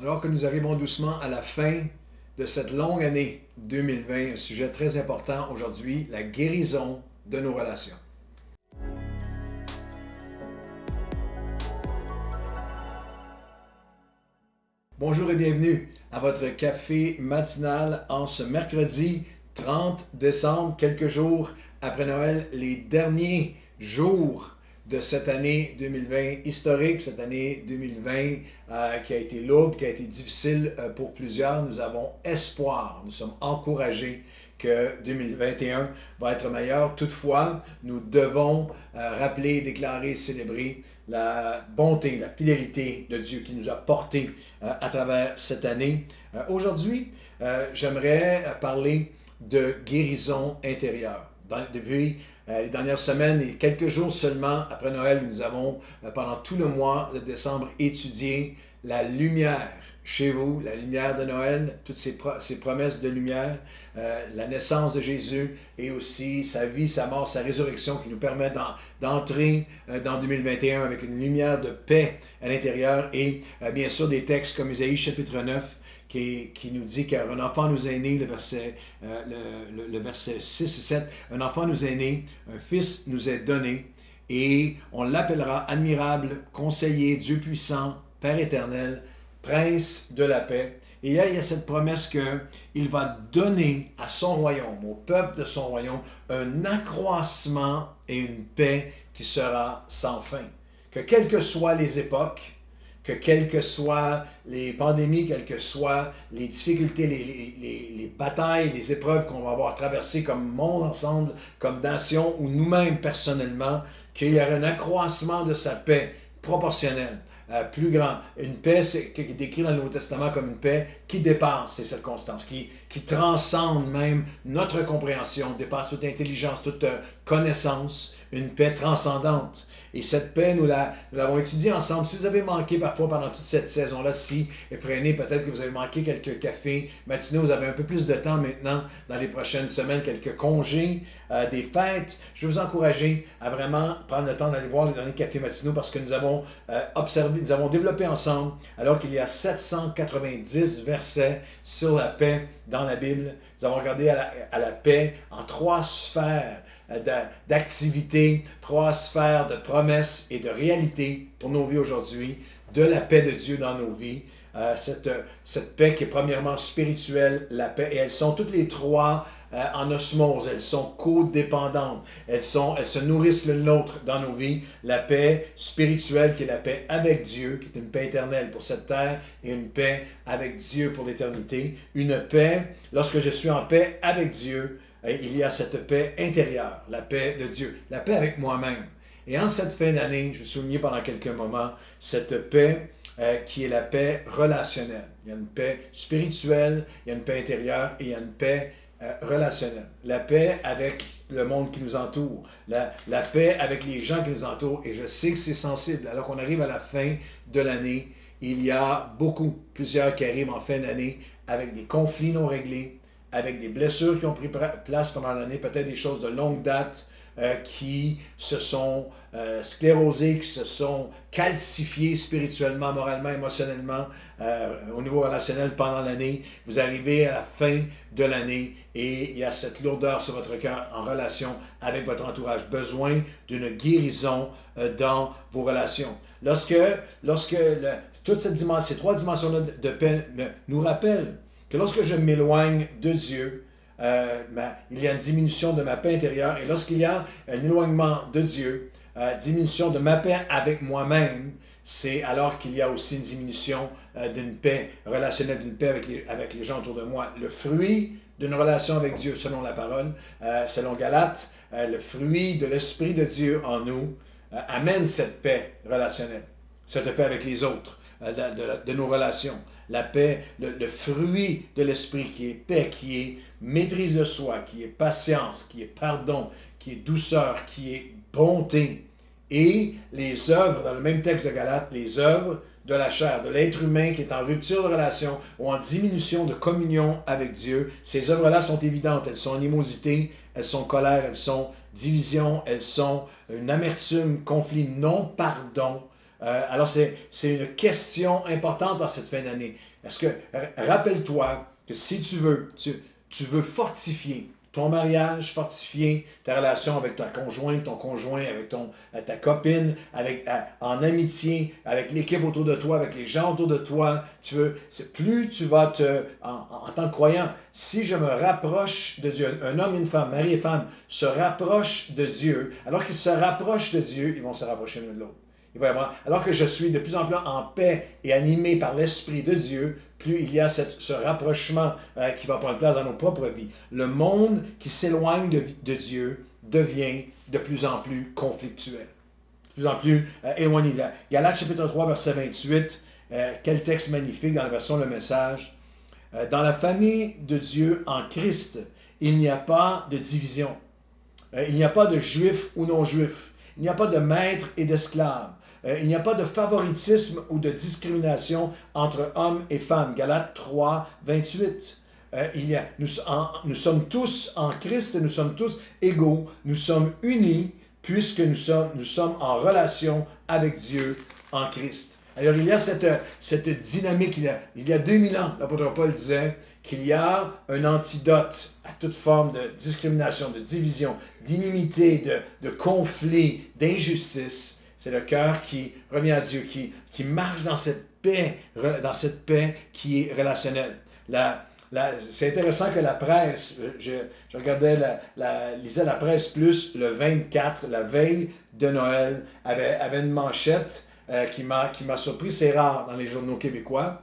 Alors que nous arrivons doucement à la fin de cette longue année 2020, un sujet très important aujourd'hui, la guérison de nos relations. Bonjour et bienvenue à votre café matinal en ce mercredi 30 décembre, quelques jours après Noël, les derniers jours de cette année 2020 historique, cette année 2020 qui a été lourde, qui a été difficile pour plusieurs. Nous avons espoir, nous sommes encouragés que 2021 va être meilleur. Toutefois, nous devons rappeler, déclarer, célébrer la bonté, la fidélité de Dieu qui nous a portés à travers cette année. Aujourd'hui, j'aimerais parler de guérison intérieure. Depuis les dernières semaines et quelques jours seulement après Noël, nous avons pendant tout le mois de décembre étudié la lumière chez vous, la lumière de Noël, toutes ces promesses de lumière, la naissance de Jésus et aussi sa vie, sa mort, sa résurrection qui nous permet d'entrer dans 2021 avec une lumière de paix à l'intérieur et bien sûr des textes comme Isaïe chapitre 9 qui nous dit qu'un enfant nous est né, le verset 6 et 7, un enfant nous est né, un fils nous est donné et on l'appellera admirable, conseiller, Dieu puissant, Père éternel, Prince de la paix. Et là, il y a cette promesse qu'il va donner à son royaume, au peuple de son royaume, un accroissement et une paix qui sera sans fin. Que quelles que soient les époques, que quelles que soient les pandémies, quelles que soient les difficultés, les batailles, les épreuves qu'on va avoir traversées comme monde ensemble, comme nation ou nous-mêmes personnellement, qu'il y aura un accroissement de sa paix proportionnel. Plus grand. Une paix qui est décrite dans le Nouveau Testament comme une paix qui dépasse ces circonstances, qui transcende même notre compréhension, dépasse toute intelligence, toute connaissance, une paix transcendante. Et cette paix, nous l'avons étudiée ensemble. Si vous avez manqué parfois pendant toute cette saison-là, si effréné, peut-être que vous avez manqué quelques cafés matinaux, vous avez un peu plus de temps maintenant dans les prochaines semaines, quelques congés, des fêtes. Je vais vous encourager à vraiment prendre le temps d'aller voir les derniers cafés matinaux parce que nous avons observé, nous avons développé ensemble, alors qu'il y a 790 versets sur la paix dans la Bible. Nous avons regardé à la paix en 3 sphères d'activité, 3 sphères de promesses et de réalité pour nos vies aujourd'hui, de la paix de Dieu dans nos vies. Cette paix qui est premièrement spirituelle, la paix, et elles sont toutes les 3 en osmose, elles sont codépendantes, elles se nourrissent l'une l'autre dans nos vies. La paix spirituelle qui est la paix avec Dieu, qui est une paix éternelle pour cette terre, et une paix avec Dieu pour l'éternité. Une paix, lorsque je suis en paix avec Dieu, il y a cette paix intérieure, la paix de Dieu, la paix avec moi-même. Et en cette fin d'année, je vais souligner pendant quelques moments cette paix qui est la paix relationnelle. Il y a une paix spirituelle, il y a une paix intérieure et il y a une paix relationnelle. La paix avec le monde qui nous entoure, la paix avec les gens qui nous entourent. Et je sais que c'est sensible. Alors qu'on arrive à la fin de l'année, il y a plusieurs qui arrivent en fin d'année avec des conflits non réglés, avec des blessures qui ont pris place pendant l'année, peut-être des choses de longue date qui se sont sclérosées, qui se sont calcifiées spirituellement, moralement, émotionnellement, au niveau relationnel pendant l'année. Vous arrivez à la fin de l'année et il y a cette lourdeur sur votre cœur en relation avec votre entourage. Besoin d'une guérison dans vos relations. Lorsque toutes ces 3 dimensions-là de paix nous rappellent que lorsque je m'éloigne de Dieu, il y a une diminution de ma paix intérieure. Et lorsqu'il y a un éloignement de Dieu, diminution de ma paix avec moi-même, c'est alors qu'il y a aussi une diminution d'une paix relationnelle, d'une paix avec les gens autour de moi. Le fruit d'une relation avec Dieu, selon la parole, selon Galates, le fruit de l'Esprit de Dieu en nous amène cette paix relationnelle, cette paix avec les autres, de nos relations. La paix, le fruit de l'esprit qui est paix, qui est maîtrise de soi, qui est patience, qui est pardon, qui est douceur, qui est bonté. Et les œuvres, dans le même texte de Galates, les œuvres de la chair, de l'être humain qui est en rupture de relation ou en diminution de communion avec Dieu, ces œuvres-là sont évidentes. Elles sont animosité, elles sont colère, elles sont division, elles sont une amertume, conflit, non-pardon, Alors, c'est une question importante dans cette fin d'année. Est-ce que, rappelle-toi que si tu veux fortifier ton mariage, fortifier ta relation avec ta conjointe, ton conjoint, avec ta copine, en amitié, avec l'équipe autour de toi, avec les gens autour de toi, plus tu vas en tant que croyant, si je me rapproche de Dieu, un homme et une femme, mari et femme, se rapprochent de Dieu, alors qu'ils se rapprochent de Dieu, ils vont se rapprocher l'un de l'autre. Alors que je suis de plus en plus en paix et animé par l'Esprit de Dieu, plus il y a ce rapprochement qui va prendre place dans nos propres vies. Le monde qui s'éloigne de Dieu devient de plus en plus conflictuel, de plus en plus éloigné. Galates chapitre 3, verset 28, quel texte magnifique dans la version Le Message. Dans la famille de Dieu en Christ, il n'y a pas de division. Il n'y a pas de juifs ou non-juifs. Il n'y a pas de maître et d'esclave. Il n'y a pas de favoritisme ou de discrimination entre hommes et femmes. Galates 3, 28. Nous sommes tous en Christ, nous sommes tous égaux, nous sommes unis puisque nous sommes en relation avec Dieu en Christ. Alors il y a cette dynamique, il y a 2000 ans, l'apôtre Paul disait qu'il y a un antidote à toute forme de discrimination, de division, d'inimité, de conflit, d'injustice. C'est le cœur qui revient à Dieu, qui marche dans cette paix qui est relationnelle. C'est intéressant que la presse, je regardais, lisais la presse plus le 24, la veille de Noël, avait une manchette qui m'a surpris. C'est rare dans les journaux québécois.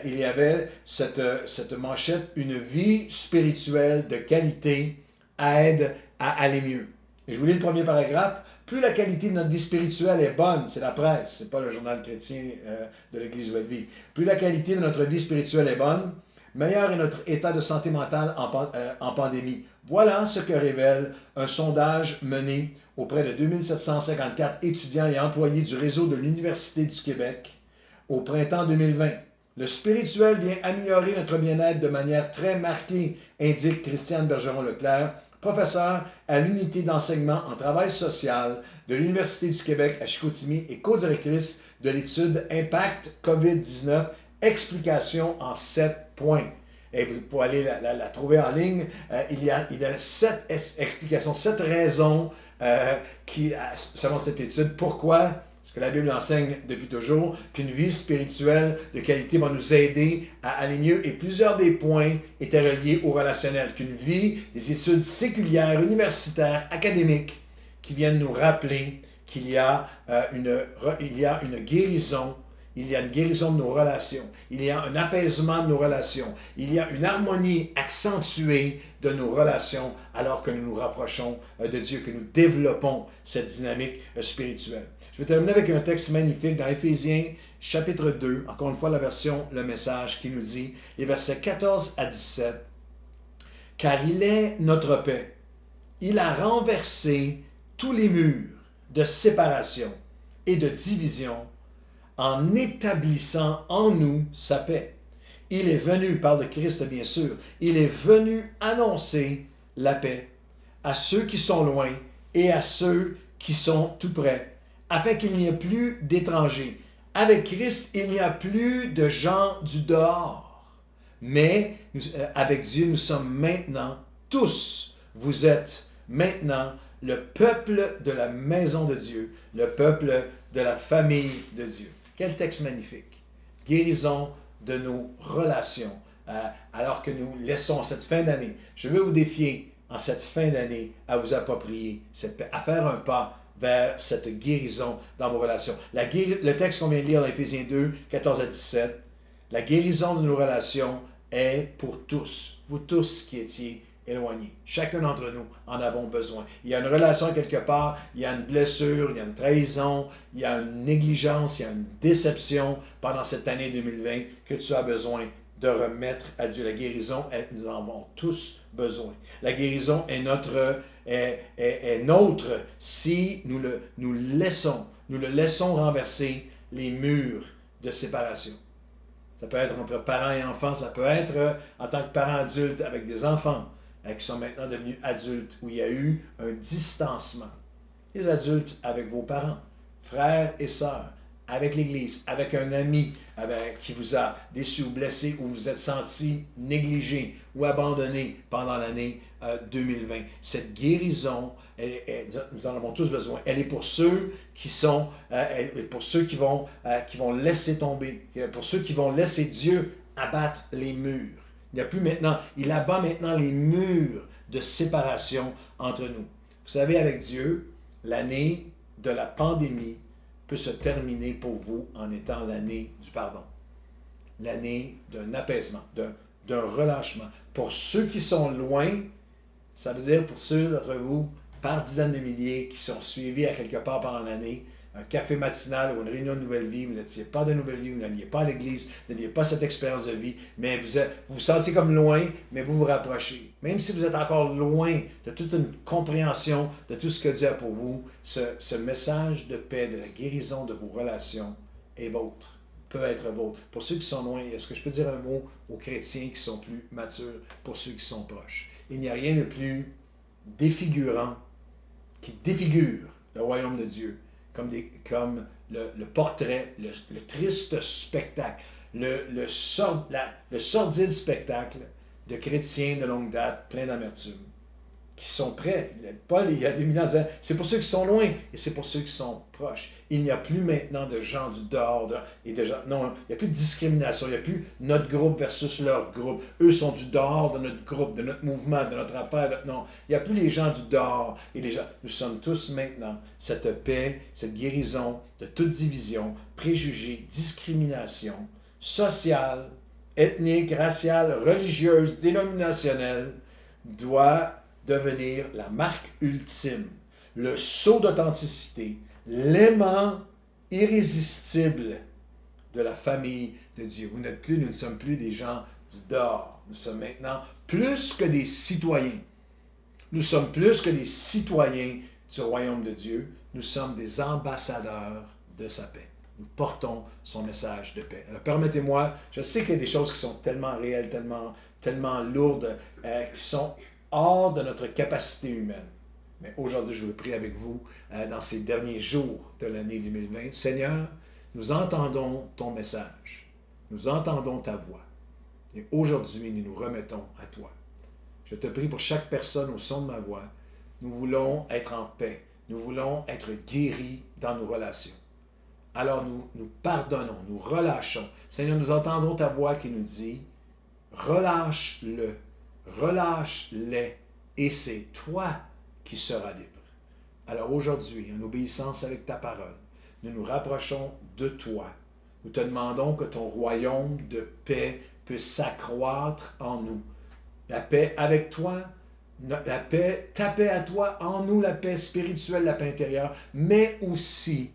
Il y avait cette manchette, une vie spirituelle de qualité aide à aller mieux. Et je vous lis le premier paragraphe. Plus la qualité de notre vie spirituelle est bonne, c'est la presse, c'est pas le journal chrétien de l'Église Nouvelle Vie. Plus la qualité de notre vie spirituelle est bonne, meilleur est notre état de santé mentale en pandémie. Voilà ce que révèle un sondage mené auprès de 2754 étudiants et employés du réseau de l'Université du Québec au printemps 2020. Le spirituel vient améliorer notre bien-être de manière très marquée, indique Christiane Bergeron-Leclerc, professeure à l'unité d'enseignement en travail social de l'Université du Québec à Chicoutimi et co-directrice de l'étude Impact COVID-19, explication en 7 points. Et vous pouvez aller la trouver en ligne. Il y a 7 explications, 7 raisons selon cette étude, pourquoi ce que la Bible enseigne depuis toujours, qu'une vie spirituelle de qualité va nous aider à aller mieux. Et plusieurs des points étaient reliés au relationnel. Qu'une vie, des études séculières, universitaires, académiques, qui viennent nous rappeler qu'il y a une guérison. Il y a une guérison de nos relations. Il y a un apaisement de nos relations. Il y a une harmonie accentuée de nos relations alors que nous nous rapprochons de Dieu, que nous développons cette dynamique spirituelle. Je vais terminer avec un texte magnifique dans Éphésiens chapitre 2, encore une fois la version Le Message, qui nous dit, les versets 14 à 17, « Car il est notre paix. Il a renversé tous les murs de séparation et de division en établissant en nous sa paix. Il est venu, par le Christ bien sûr, il est venu annoncer la paix à ceux qui sont loin et à ceux qui sont tout près, afin qu'il n'y ait plus d'étrangers. Avec Christ, il n'y a plus de gens du dehors. Mais avec Dieu, nous sommes maintenant tous, vous êtes maintenant le peuple de la maison de Dieu, le peuple de la famille de Dieu. Quel texte magnifique. Guérison de nos relations alors que nous laissons cette fin d'année. Je veux vous défier en cette fin d'année à vous approprier cette paix, à faire un pas vers cette guérison dans vos relations. Le texte qu'on vient de lire dans Éphésiens 2, 14 à 17, la guérison de nos relations est pour tous, vous tous qui étiez éloignés. Chacun d'entre nous en avons besoin. Il y a une relation quelque part, il y a une blessure, il y a une trahison, il y a une négligence, il y a une déception pendant cette année 2020 que tu as besoin de remettre à Dieu. La guérison, nous en avons tous besoin. La guérison est nôtre si nous le laissons renverser les murs de séparation. Ça peut être entre parents et enfants, ça peut être en tant que parents adultes avec des enfants qui sont maintenant devenus adultes, où il y a eu un distancement. Les adultes avec vos parents, frères et sœurs, avec l'Église, avec un ami qui vous a déçu ou blessé, ou vous vous êtes senti négligé ou abandonné pendant l'année 2020. Cette guérison, nous en avons tous besoin. Elle est pour ceux qui sont, pour ceux qui vont laisser tomber, pour ceux qui vont laisser Dieu abattre les murs. Il abat maintenant les murs de séparation entre nous. Vous savez, avec Dieu, l'année de la pandémie peut se terminer pour vous en étant l'année du pardon. L'année d'un apaisement, d'un relâchement. Pour ceux qui sont loin, ça veut dire pour ceux d'entre vous, par dizaines de milliers, qui sont suivis à quelque part pendant l'année, un café matinal ou une réunion de nouvelle vie, vous n'étiez pas de nouvelle vie, vous n'alliez pas à l'église, vous n'aviez pas cette expérience de vie, mais vous vous sentez comme loin, mais vous vous rapprochez. Même si vous êtes encore loin de toute une compréhension de tout ce que Dieu a pour vous, ce message de paix, de la guérison de vos relations est vôtre, peut être vôtre. Pour ceux qui sont loin, est-ce que je peux dire un mot aux chrétiens qui sont plus matures, pour ceux qui sont proches? Il n'y a rien de plus défigurant qui défigure le royaume de Dieu, comme le portrait, le triste spectacle, le sordide spectacle de chrétiens de longue date, pleins d'amertume, qui sont prêts. Paul, il y a 2000 ans, disait, c'est pour ceux qui sont loin et c'est pour ceux qui sont proches. Il n'y a plus maintenant de gens du dehors, non, il n'y a plus de discrimination, il n'y a plus notre groupe versus leur groupe. Eux sont du dehors de notre groupe, de notre mouvement, de notre affaire. Non, il n'y a plus les gens du dehors et les gens. Nous sommes tous maintenant cette paix, cette guérison de toute division, préjugés, discrimination sociale, ethnique, raciale, religieuse, dénominationnelle, doit devenir la marque ultime, le sceau d'authenticité, l'aimant irrésistible de la famille de Dieu. Nous ne sommes plus des gens du dehors. Nous sommes maintenant plus que des citoyens. Nous sommes plus que des citoyens du royaume de Dieu. Nous sommes des ambassadeurs de sa paix. Nous portons son message de paix. Alors permettez-moi, je sais qu'il y a des choses qui sont tellement réelles, tellement lourdes, qui sont hors de notre capacité humaine. Mais aujourd'hui, je veux prier avec vous dans ces derniers jours de l'année 2020. Seigneur, nous entendons ton message. Nous entendons ta voix. Et aujourd'hui, nous nous remettons à toi. Je te prie pour chaque personne au son de ma voix. Nous voulons être en paix. Nous voulons être guéris dans nos relations. Alors nous pardonnons, nous relâchons. Seigneur, nous entendons ta voix qui nous dit, relâche-le, relâche-les, et c'est toi qui seras libre. Alors aujourd'hui, en obéissance avec ta parole, nous nous rapprochons de toi. Nous te demandons que ton royaume de paix puisse s'accroître en nous. La paix avec toi, la paix, ta paix à toi, en nous, la paix spirituelle, la paix intérieure, mais aussi,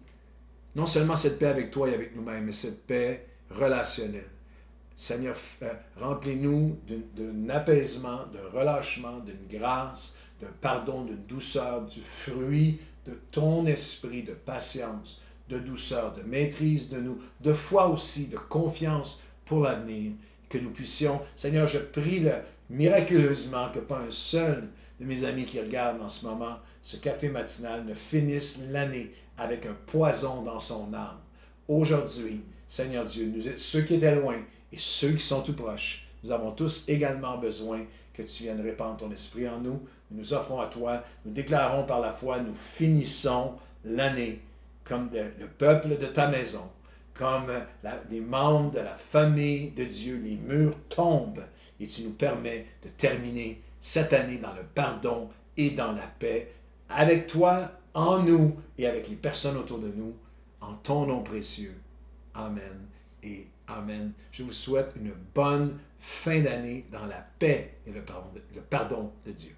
non seulement cette paix avec toi et avec nous-mêmes, mais cette paix relationnelle. Seigneur, remplis-nous d'un apaisement, d'un relâchement, d'une grâce, d'un pardon, d'une douceur, du fruit de ton esprit, de patience, de douceur, de maîtrise de nous, de foi aussi, de confiance pour l'avenir, que nous puissions, Seigneur, je prie miraculeusement que pas un seul de mes amis qui regardent en ce moment ce café matinal ne finisse l'année avec un poison dans son âme. Aujourd'hui, Seigneur Dieu, ceux qui étaient loin et ceux qui sont tout proches, nous avons tous également besoin que tu viennes répandre ton esprit en nous. Nous nous offrons à toi, nous déclarons par la foi, nous finissons l'année comme le peuple de ta maison, comme des membres de la famille de Dieu. Les murs tombent et tu nous permets de terminer cette année dans le pardon et dans la paix, avec toi, en nous et avec les personnes autour de nous, en ton nom précieux. Amen et amen. Je vous souhaite une bonne fin d'année dans la paix et le pardon de Dieu.